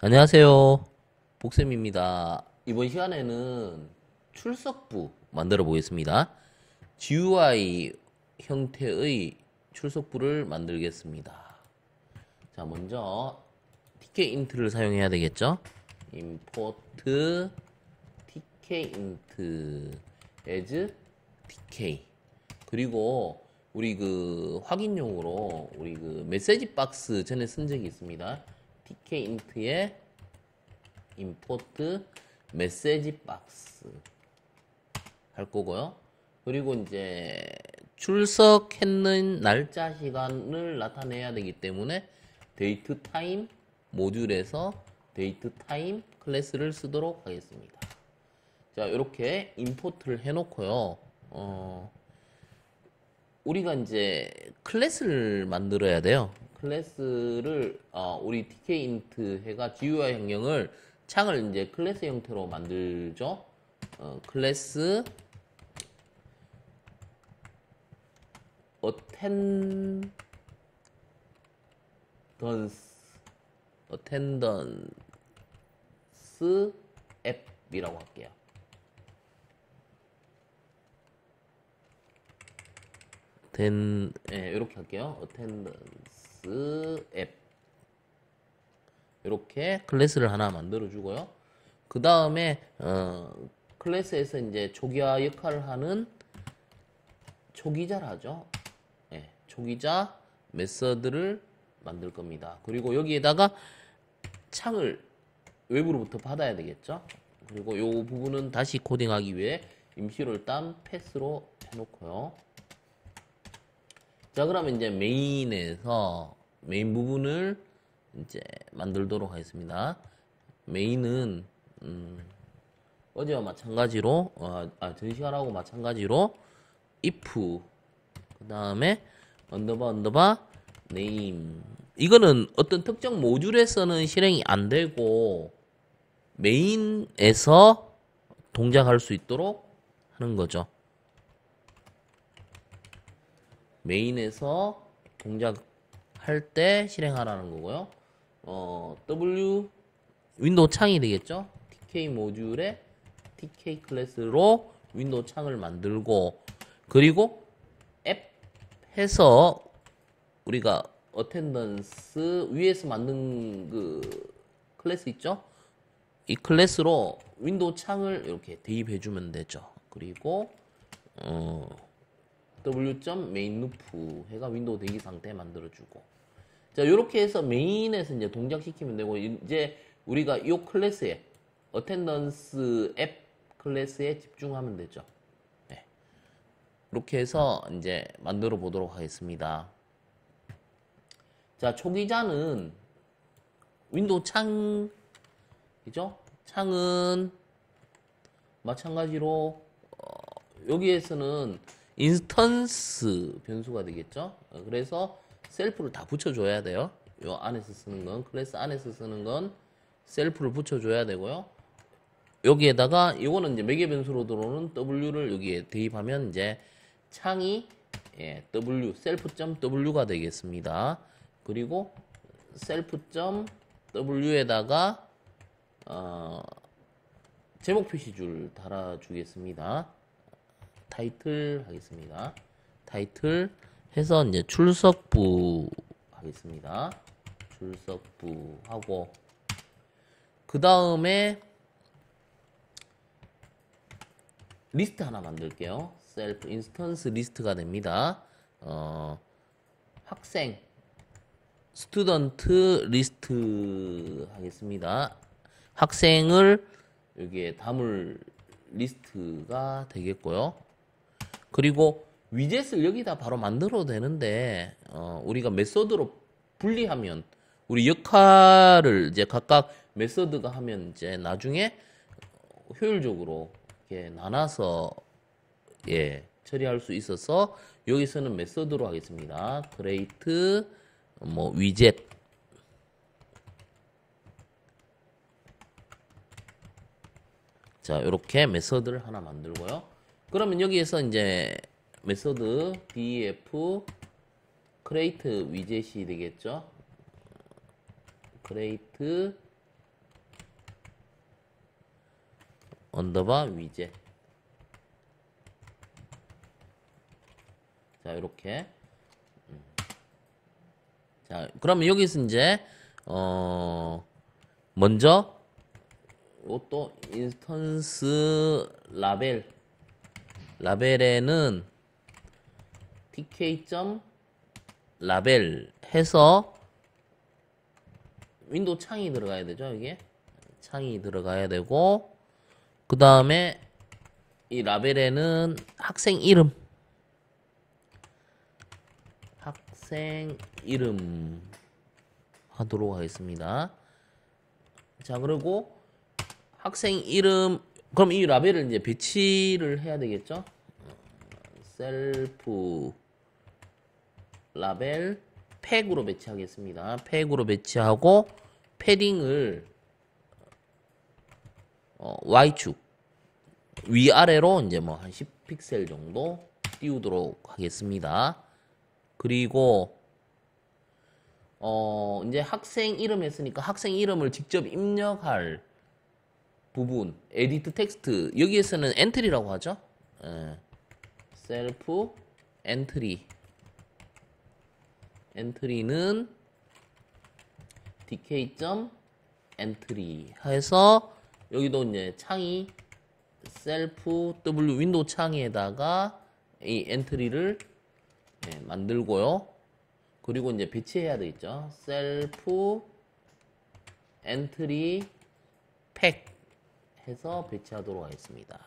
안녕하세요. 복쌤입니다. 이번 시간에는 출석부 만들어 보겠습니다. GUI 형태의 출석부를 만들겠습니다. 자, 먼저 tkint를 사용해야 되겠죠? import tkint as tk. 그리고 우리 그 확인용으로 우리 그 메시지 박스 전에 쓴 적이 있습니다. tkint에 import 메시지 박스 할 거고요. 그리고 이제 출석했는 날짜 시간을 나타내야 되기 때문에 date time 모듈에서 date time 클래스를 쓰도록 하겠습니다. 자, 이렇게 임포트를 해놓고요. 우리가 이제 클래스를 만들어야 돼요. 클래스를 우리 tkint 해가 GUI 형용을 창을 이제 클래스 형태로 만들죠. 클래스 attendance app이라고 할게요. 이렇게 할게요. attendance app 이렇게 클래스를 하나 만들어 주고요. 그 다음에 클래스에서 이제 초기화 역할을 하는 초기자를 하죠. 초기자 메서드를 만들 겁니다. 그리고 여기에다가 창을 외부로부터 받아야 되겠죠. 그리고 이 부분은 다시 코딩하기 위해 임시로 일단 패스로 해놓고요. 자, 그러면 이제 메인에서 메인 부분을 이제 만들도록 하겠습니다. 메인은 어제와 마찬가지로 전 시간하고 마찬가지로 if 그 다음에 언더바 name. 이거는 어떤 특정 모듈에서는 실행이 안 되고 메인에서 동작할 수 있도록 하는 거죠. 메인에서 동작할 때 실행하라는 거고요. W 윈도우 창이 되겠죠. TK 모듈에 TK 클래스로 윈도우 창을 만들고, 그리고 앱 해서 우리가 어텐던스 위에서 만든 그 클래스 있죠. 이 클래스로 윈도우 창을 이렇게 대입해 주면 되죠. 그리고 w.mainLoop 해가 윈도우 대기 상태 만들어주고. 자, 이렇게 해서 메인에서 이제 동작시키면 되고, 이제 우리가 이 클래스에 어텐던스 앱 클래스에 집중하면 되죠. 네. 이렇게 해서 이제 만들어 보도록 하겠습니다. 자, 초기자는 윈도우 창이죠. 창은 마찬가지로 여기에서는 인스턴스 변수가 되겠죠. 그래서 셀프를 다 붙여줘야 돼요. 요 안에서 쓰는 건, 클래스 안에서 쓰는 건 셀프를 붙여줘야 되고요. 여기에다가 이거는 이제 매개 변수로 들어오는 w를 여기에 대입하면 이제 창이 w 셀프.w가 되겠습니다. 그리고 셀프.w에다가 제목 표시줄 달아주겠습니다. 타이틀 하겠습니다. 타이틀 해서 이제 출석부 하겠습니다. 출석부 하고, 그 다음에 리스트 하나 만들게요. 셀프 인스턴스 리스트가 됩니다. 학생 스튜던트 리스트 하겠습니다. 학생을 여기에 담을 리스트가 되겠고요. 그리고 위젯을 여기다 바로 만들어도 되는데 우리가 메소드로 분리하면 우리 역할을 이제 각각 메소드가 하면 이제 나중에 효율적으로 이렇게 나눠서 처리할 수 있어서 여기서는 메소드로 하겠습니다. create 위젯. 자, 이렇게 메소드를 하나 만들고요. 그러면 여기에서 이제 메소드 def create 위젯이 되겠죠. create 언더바 위젯. 자, 이렇게. 자, 그러면 여기서 이제 먼저 또 인스턴스 라벨에는 tk.라벨 해서 윈도우 창이 들어가야 되죠. 여기에 창이 들어가야 되고, 그 다음에 이 라벨에는 학생 이름 하도록 하겠습니다. 자, 그리고 학생 이름, 그럼 이 라벨을 이제 배치를 해야 되겠죠. 셀프 라벨 팩으로 배치하겠습니다. 팩으로 배치하고 패딩을 Y축 위아래로 이제 뭐 한 10픽셀 정도 띄우도록 하겠습니다. 그리고 이제 학생 이름 했으니까 학생 이름을 직접 입력할 부분, 에디트 텍스트, 여기에서는 엔트리라고 하죠. 셀프 엔트리는 dk.entry 해서 여기도 이제 창이 셀프 w 윈도우 창에다가 이 엔트리를 만들고요. 그리고 이제 배치해야 되겠죠. 셀프 엔트리 팩 해서 배치하도록 하겠습니다.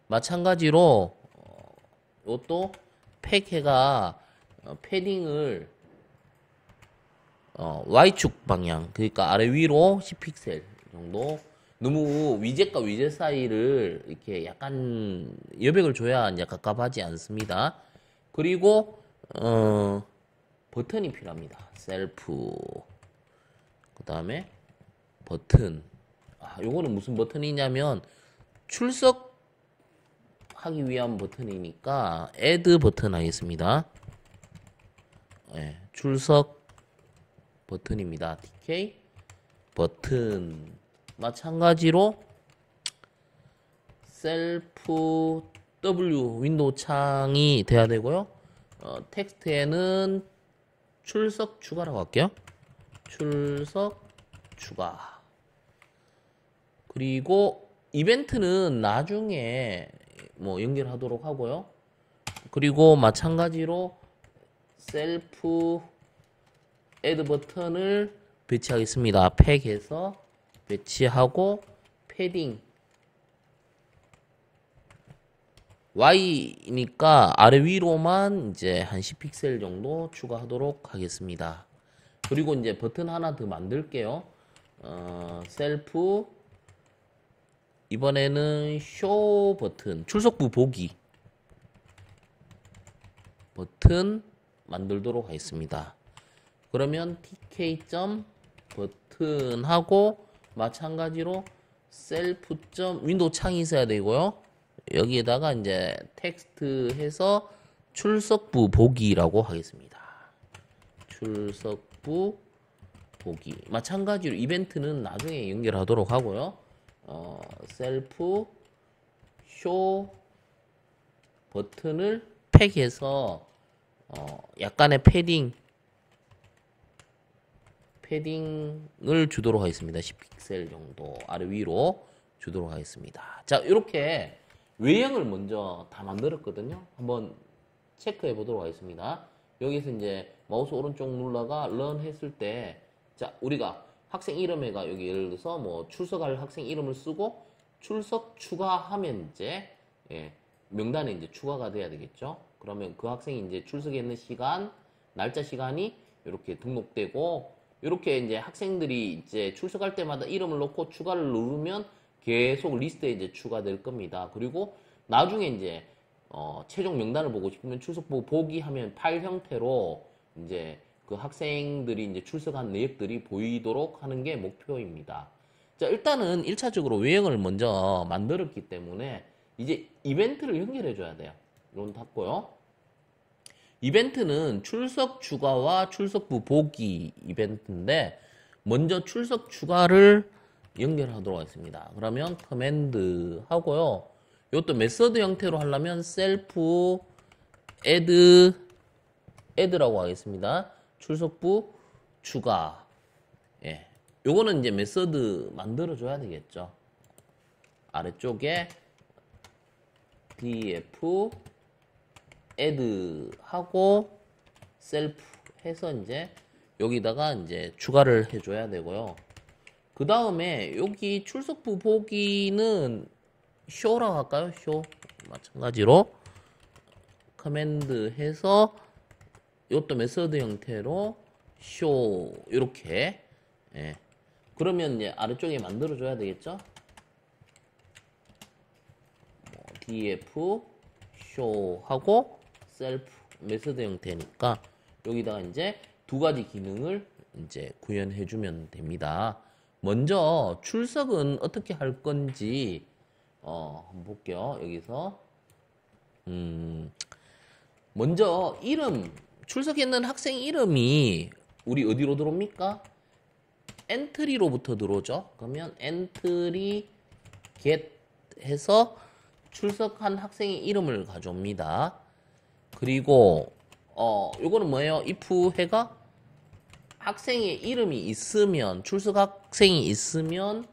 마찬가지로 이것도 팩해가 패딩을 Y축 방향, 그러니까 아래 위로 10픽셀 정도. 너무 위젯과 위젯 사이를 이렇게 약간 여백을 줘야 이제 갑갑하지 않습니다. 그리고 버튼이 필요합니다. 셀프, 그 다음에 버튼. 요거는 무슨 버튼이냐면 출석하기 위한 버튼이니까 add 버튼 하겠습니다. 출석 버튼입니다. tk 버튼. 마찬가지로 셀프 w 윈도우 창이 돼야 되고요. 텍스트에는 출석 추가라고 할게요. 출석 추가. 그리고 이벤트는 나중에 뭐 연결하도록 하고요. 그리고 마찬가지로 셀프 애드 버튼을 배치하겠습니다. 팩에서 배치하고 패딩 Y니까 아래 위로만 이제 한 10픽셀 정도 추가하도록 하겠습니다. 그리고 이제 버튼 하나 더 만들게요. 셀프 이번에는 쇼 버튼, 출석부 보기 버튼 만들도록 하겠습니다. 그러면 tk.버튼 하고 마찬가지로 셀프. 윈도우 창이 있어야 되고요. 여기에다가 이제 텍스트 해서 출석부 보기라고 하겠습니다. 출석부 보기. 마찬가지로 이벤트는 나중에 연결하도록 하고요. 셀프 쇼 버튼을 팩해서 약간의 패딩을 주도록 하겠습니다. 10픽셀 정도 아래 위로 주도록 하겠습니다. 자, 이렇게 외형을 먼저 다 만들었거든요. 한번 체크해 보도록 하겠습니다. 여기서 이제 마우스 오른쪽 눌러가 run 했을 때, 자, 우리가 학생 이름에가 여기 예를 들어서 뭐 출석할 학생 이름을 쓰고 출석 추가하면 이제 명단에 이제 추가가 돼야 되겠죠. 그러면 그 학생이 이제 출석했는 시간, 날짜 시간이 이렇게 등록되고, 이렇게 이제 학생들이 이제 출석할 때마다 이름을 넣고 추가를 누르면 계속 리스트에 이제 추가될 겁니다. 그리고 나중에 이제 최종 명단을 보고 싶으면 출석부 보기 하면 파일 형태로 이제 그 학생들이 이제 출석한 내역들이 보이도록 하는 게 목표입니다. 자, 일단은 1차적으로 외형을 먼저 만들었기 때문에 이제 이벤트를 연결해 줘야 돼요. 이건 닫고요. 이벤트는 출석 추가와 출석부 보기 이벤트인데, 먼저 출석 추가를 연결하도록 하겠습니다. 그러면 커맨드 하고요. 이것도 메서드 형태로 하려면 셀프 add라고 하겠습니다. 출석부 추가. 예. 요거는 이제 메서드 만들어 줘야 되겠죠. 아래쪽에 df add 하고 셀프 해서 이제 여기다가 이제 추가를 해줘야 되고요. 그 다음에 여기 출석부 보기는 show라고 할까요? show 마찬가지로 커맨드 해서 이것도 메서드 형태로 show 이렇게 예. 그러면 이제 아래쪽에 만들어 줘야 되겠죠? df show 하고 self 메서드 형태니까 여기다가 이제 두 가지 기능을 이제 구현해 주면 됩니다. 먼저 출석은 어떻게 할 건지 한번 볼게요. 여기서 먼저 이름 출석했는 학생 이름이 우리 어디로 들어옵니까? 엔트리로부터 들어오죠. 그러면 엔트리 get 해서 출석한 학생의 이름을 가져옵니다. 그리고 요거는 뭐예요? if 해가 학생의 이름이 있으면 출석 학생이 있으면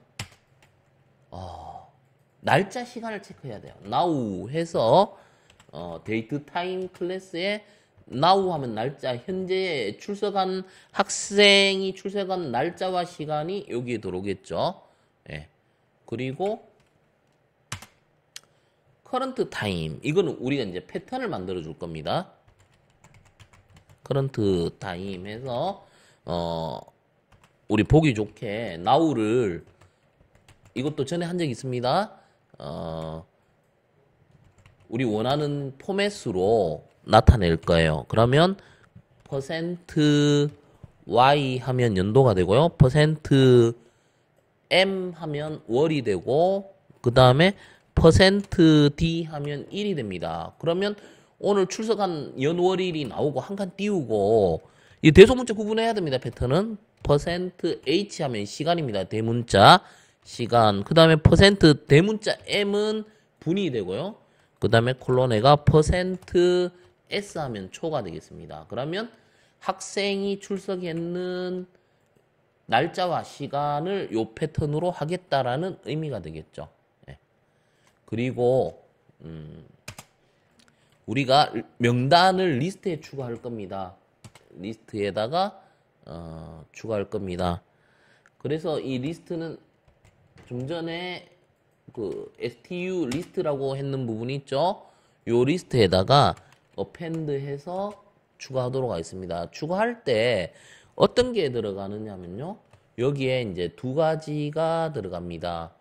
날짜 시간을 체크해야 돼요. now 해서 date time 클래스에 now 하면 날짜 현재 출석한 학생이 출석한 날짜와 시간이 여기에 들어오겠죠. 예. 그리고 current time 이거는 우리가 이제 패턴을 만들어 줄 겁니다. current time 해서 우리 보기 좋게 now를 이것도 전에 한 적 있습니다. 우리 원하는 포맷으로 나타낼 거예요. 그러면 %y 하면 연도가 되고요. %m 하면 월이 되고 그 다음에 %d 하면 일이 됩니다. 그러면 오늘 출석한 연월일이 나오고 한 칸 띄우고 이 대소문자 구분해야 됩니다. 패턴은 %h 하면 시간입니다. 대문자 시간. 그 다음에 대문자 m은 분이 되고요. 그 다음에 콜론에가 %s 하면 초가 되겠습니다. 그러면 학생이 출석했는 날짜와 시간을 요 패턴으로 하겠다라는 의미가 되겠죠. 네. 그리고 우리가 명단을 리스트에 추가할 겁니다. 리스트에다가 추가할 겁니다. 그래서 이 리스트는 좀 전에 그 stu 리스트라고 했는 부분이 있죠. 요 리스트에다가 append 해서 추가하도록 하겠습니다. 추가할 때 어떤 게 들어가느냐면요. 여기에 이제 두 가지가 들어갑니다.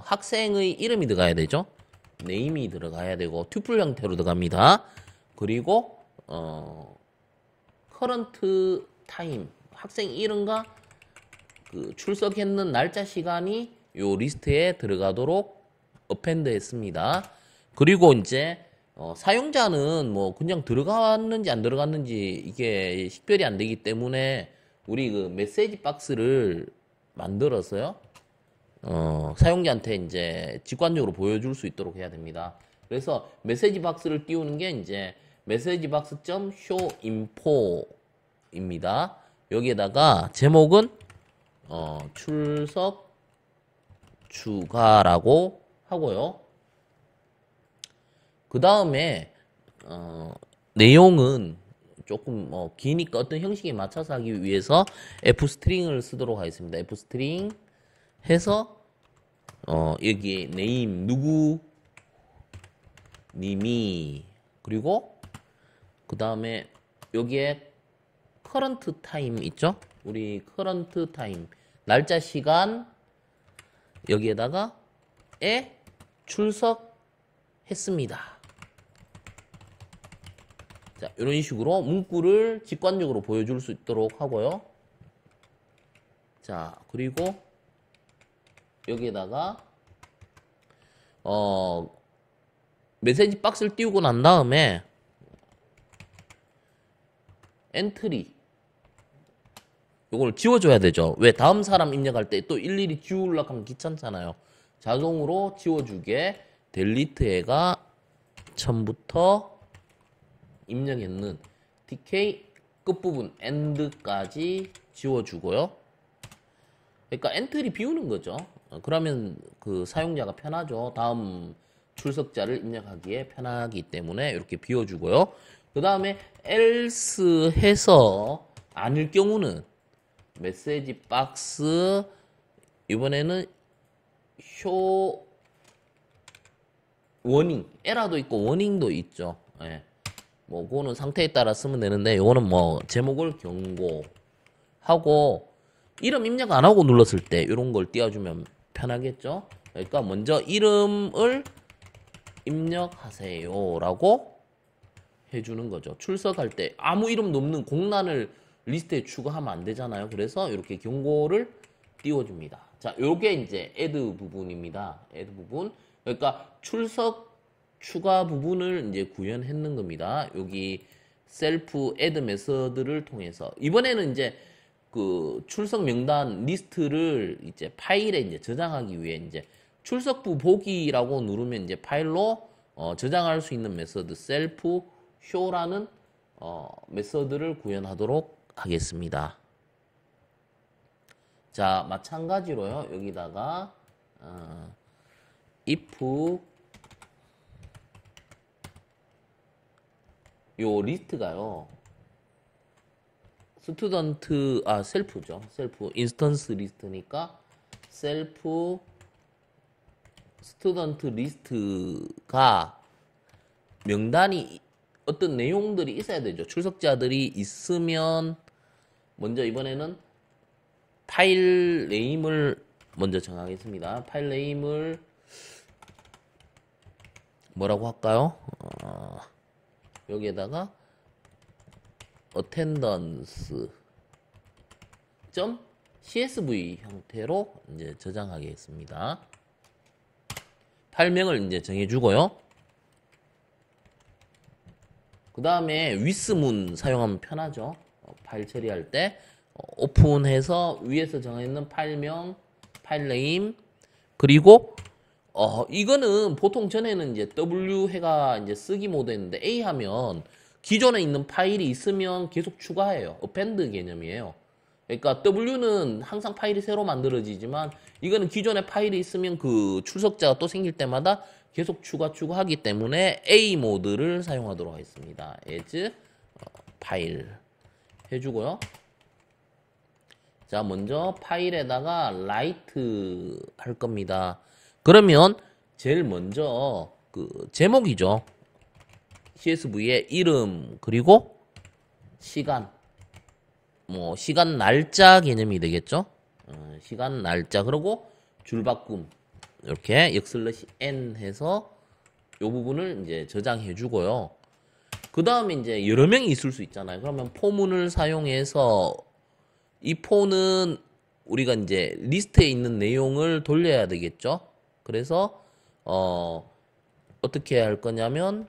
학생의 이름이 들어가야 되죠. 네임이 들어가야 되고 튜플 형태로 들어갑니다. 그리고 current time 학생 이름과 그 출석했는 날짜 시간이 요 리스트에 들어가도록 append 했습니다. 그리고 이제 사용자는 뭐 그냥 들어갔는지 안 들어갔는지 이게 식별이 안 되기 때문에 우리 그 메시지 박스를 만들어서요. 사용자한테 이제 직관적으로 보여줄 수 있도록 해야 됩니다. 그래서 메시지 박스를 띄우는 게 이제 메시지 박스.show info입니다. 여기에다가 제목은 출석 추가라고 하고요. 그 다음에 내용은 조금 기니까 어떤 형식에 맞춰서 하기 위해서 f스트링을 쓰도록 하겠습니다. f스트링 해서 여기 name 누구 님이 그리고 그 다음에 여기에 current time 있죠? 우리 current time 날짜 시간 여기에다가 출석했습니다. 자, 이런 식으로 문구를 직관적으로 보여줄 수 있도록 하고요. 자, 그리고 여기에다가 메시지 박스를 띄우고 난 다음에 엔트리 요걸 지워줘야 되죠. 왜? 다음 사람 입력할 때 또 일일이 지우려고 하면 귀찮잖아요. 자동으로 지워주게 델리트해가 처음부터 입력했는 tk 끝부분 end까지 지워주고요. 그러니까 엔트리 비우는 거죠. 그러면 그 사용자가 편하죠. 다음 출석자를 입력하기에 편하기 때문에 이렇게 비워주고요. 그 다음에 else 해서 아닐 경우는 메시지 박스 이번에는 쇼 워닝 에러도 있고 워닝도 있죠. 예. 뭐 그거는 상태에 따라 쓰면 되는데 이거는 뭐 제목을 경고하고 이름 입력 안 하고 눌렀을 때 이런 걸 띄워주면 편하겠죠. 그러니까 먼저 이름을 입력하세요 라고 해주는 거죠. 출석할 때 아무 이름도 없는 공란을 리스트에 추가하면 안 되잖아요. 그래서 이렇게 경고를 띄워줍니다. 자, 요게 이제 add 부분입니다. add 부분. 그러니까 출석 추가 부분을 이제 구현했는 겁니다. 여기 셀프 add 메서드를 통해서 이번에는 이제 그 출석 명단 리스트를 이제 파일에 이제 저장하기 위해 이제 출석부 보기라고 누르면 이제 파일로 저장할 수 있는 메서드 셀프 show라는 메서드를 구현하도록 하겠습니다. 자, 마찬가지로요. 여기다가 if 요 리스트가요. 스튜던트 셀프죠. 셀프 인스턴스 리스트니까 셀프 스튜던트 리스트가 명단이 어떤 내용들이 있어야 되죠. 출석자들이 있으면 먼저 이번에는 파일 네임을 먼저 정하겠습니다. 파일 네임을 뭐라고 할까요? 여기에다가 attendance .csv 형태로 이제 저장하겠습니다. 파일명을 이제 정해주고요. 그 다음에 with문 사용하면 편하죠. 파일 처리할 때 오픈해서 위에서 정해있는 파일명, 파일네임 그리고 이거는 보통 전에는 이제 W 해가 이제 쓰기 모드였는데 A 하면 기존에 있는 파일이 있으면 계속 추가해요. append 개념이에요. 그러니까 W는 항상 파일이 새로 만들어지지만 이거는 기존에 파일이 있으면 그 출석자가 또 생길 때마다 계속 추가하기 때문에 A 모드를 사용하도록 하겠습니다. as 파일 해주고요. 자, 먼저 파일에다가 write 할 겁니다. 그러면 제일 먼저 그 제목이죠. CSV의 이름 그리고 시간 뭐 시간 날짜 개념이 되겠죠. 시간 날짜 그리고 줄바꿈 이렇게 역/n 해서 이 부분을 이제 저장해 주고요. 그 다음에 이제 여러 명이 있을 수 있잖아요. 그러면 포문을 사용해서 이 포는 우리가 이제 리스트에 있는 내용을 돌려야 되겠죠. 그래서 어떻게 할 거냐면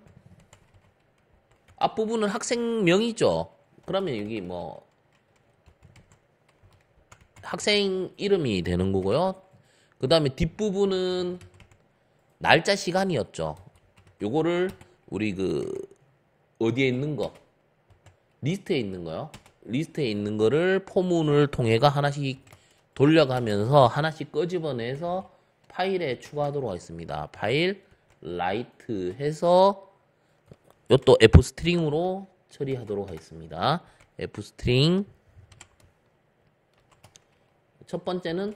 앞부분은 학생명이죠. 그러면 여기 뭐 학생 이름이 되는 거고요. 그 다음에 뒷부분은 날짜 시간이었죠. 요거를 우리 그 어디에 있는 거 리스트에 있는 거요. 리스트에 있는 거를 포문을 통해가 하나씩 돌려가면서 하나씩 끄집어내서 파일에 추가하도록 하겠습니다. 파일 write 해서 이것도 f스트링으로 처리하도록 하겠습니다. f스트링 첫 번째는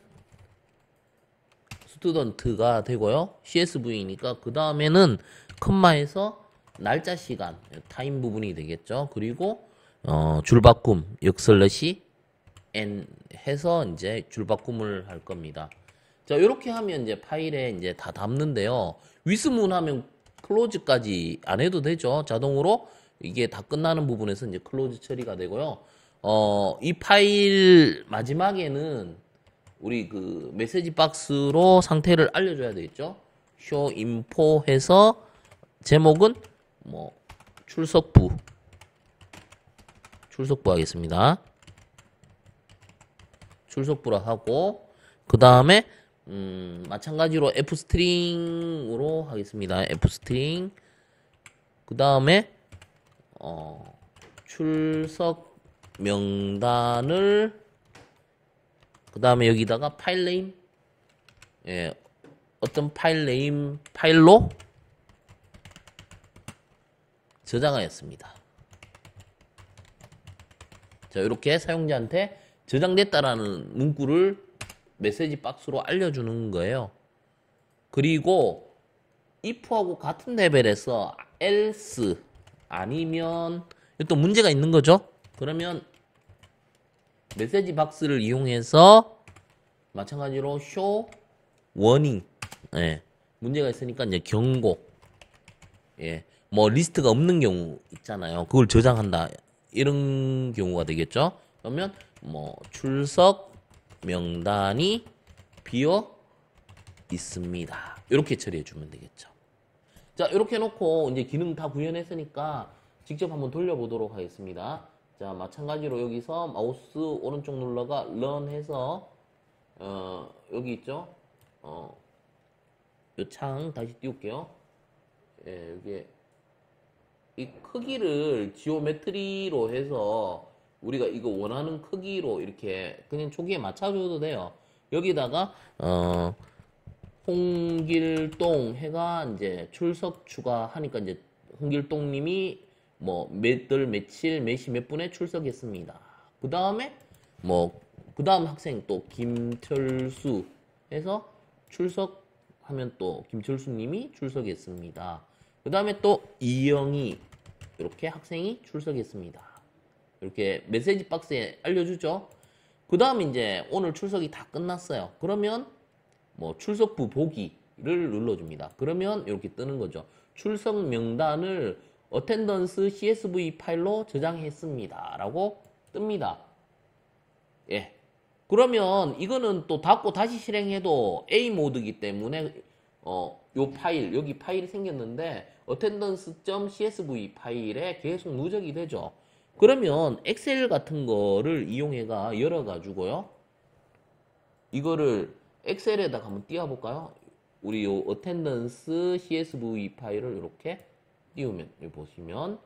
스튜던트가 되고요. CSV니까 그 다음에는 컴마에서 날짜 시간 타임 부분이 되겠죠. 그리고 줄바꿈 역/n 해서 이제 줄바꿈을 할 겁니다. 자, 이렇게 하면 이제 파일에 이제 다 담는데요. 위스문 하면 클로즈까지 안 해도 되죠. 자동으로 이게 다 끝나는 부분에서 이제 클로즈 처리가 되고요. 이 파일 마지막에는 우리 그 메시지 박스로 상태를 알려줘야 되겠죠. show info 해서 제목은 뭐 출석부 하겠습니다. 출석부라 하고 그 다음에 마찬가지로 f 스트링으로 하겠습니다. f 스트링 그 다음에 출석 명단을 그 다음에 여기다가 파일 네임 예, 어떤 파일 네임 파일로 저장하였습니다. 자, 이렇게 사용자한테 저장됐다라는 문구를 메시지 박스로 알려주는 거예요. 그리고 if하고 같은 레벨에서 else 아니면 또 문제가 있는 거죠. 그러면 메시지 박스를 이용해서 마찬가지로 show warning 예, 문제가 있으니까 이제 경고 예, 뭐 리스트가 없는 경우 있잖아요. 그걸 저장한다 이런 경우가 되겠죠. 그러면 뭐 출석 명단이 비어 있습니다. 이렇게 처리해 주면 되겠죠. 자, 이렇게 해놓고 이제 기능 다 구현했으니까 직접 한번 돌려보도록 하겠습니다. 자, 마찬가지로 여기서 마우스 오른쪽 눌러가 run 해서 여기 있죠. 요 창 다시 띄울게요. 예, 여기 이 크기를 지오메트리로 해서 우리가 이거 원하는 크기로 이렇게 그냥 초기에 맞춰줘도 돼요. 여기다가 홍길동 해가 이제 출석 추가하니까 이제 홍길동님이 뭐 몇 월 며칠 몇 시 몇 분에 출석했습니다. 그 다음에 뭐 그 다음 학생 또 김철수 해서 출석하면 또 김철수님이 출석했습니다. 그 다음에 또 이영희 이렇게 학생이 출석했습니다. 이렇게 메시지 박스에 알려주죠. 그 다음 이제 오늘 출석이 다 끝났어요. 그러면 뭐 출석부 보기를 눌러줍니다. 그러면 이렇게 뜨는 거죠. 출석 명단을 attendance CSV 파일로 저장했습니다. 라고 뜹니다. 예. 그러면 이거는 또 닫고 다시 실행해도 A 모드이기 때문에 요 파일, 여기 파일이 생겼는데 attendance.csv 파일에 계속 누적이 되죠. 그러면 엑셀 같은 거를 이용해가 열어가지고요. 이거를 엑셀에다가 한번 띄워볼까요? 우리 요 attendance CSV 파일을 이렇게 띄우면, 여기 보시면,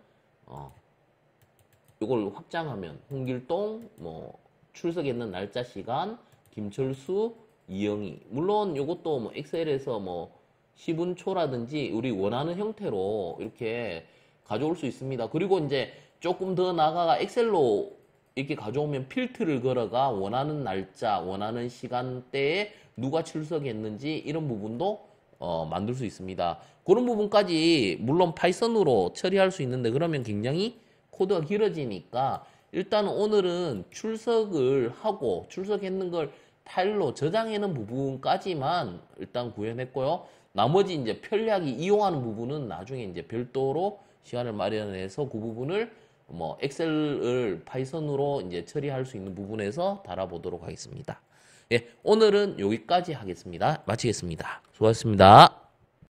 이걸 확장하면, 홍길동, 뭐, 출석했는 날짜 시간, 김철수, 이영희. 물론 요것도 뭐 엑셀에서 뭐, 시분초라든지 우리 원하는 형태로 이렇게 가져올 수 있습니다. 그리고 이제 조금 더 나아가 엑셀로 이렇게 가져오면 필터를 걸어가 원하는 날짜, 원하는 시간대에 누가 출석했는지 이런 부분도 만들 수 있습니다. 그런 부분까지 물론 파이썬으로 처리할 수 있는데 그러면 굉장히 코드가 길어지니까 일단 오늘은 출석을 하고 출석했는 걸 파일로 저장해놓은 부분까지만 일단 구현했고요. 나머지 이제 편리하게 이용하는 부분은 나중에 이제 별도로 시간을 마련해서 그 부분을 뭐 엑셀을 파이썬으로 이제 처리할 수 있는 부분에서 달아보도록 하겠습니다. 예, 오늘은 여기까지 하겠습니다. 마치겠습니다. 수고하셨습니다.